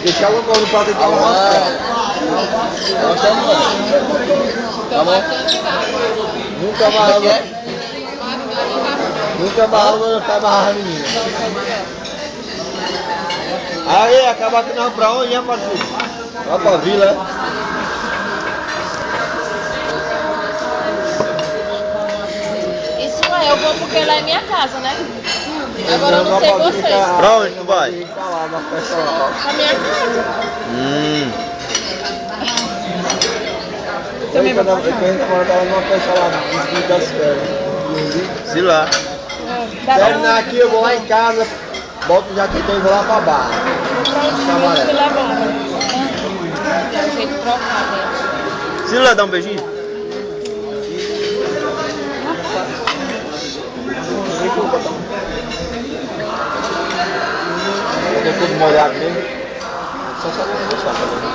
Deixar o no prato e dar uma Tá bom? Nunca mais. Nunca mais vou ficar mais menina. Aí, acaba que nós pra onde, hein, parceiro? Vai pra vila, Isso não é, eu vou porque lá é minha casa, né? Agora eu não sei vocês. Pra onde tu vai? Pra minha casa. Também quando a gente tava numa festa lá, no das férias. Sei lá. Terminar aqui, eu vou lá em casa, boto o jaquetão e vou lá pra barra. Me levaram. Tem jeito de trocar, né? Sei lá, dá um beijinho. Eu tô todo molhado mesmo. Só não deixar, tá vendo?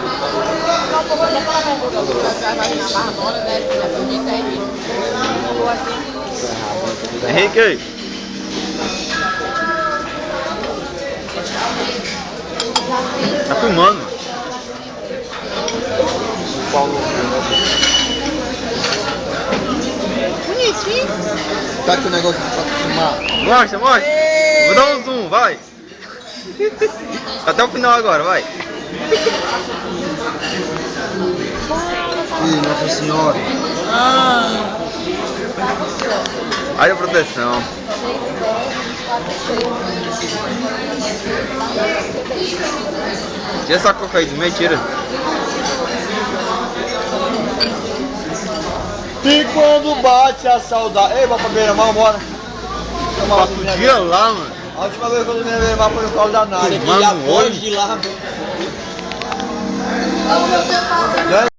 Henrique. Tá filmando. Bonitinho. Tá aqui o negócio pra filmar. Mostra, mostra. Vou dar um zoom, vai. Até o final agora, vai. Ih, Nossa Senhora. Olha a proteção. Tira essa coca aí do meio, tira. E quando bate a saudade. Ei, vamos pra beira-mar, bora. Passa o dia lá, mano. A última vez que eu dormi na beira-mar foi no colo da Nádia. Mano, olho. De lá.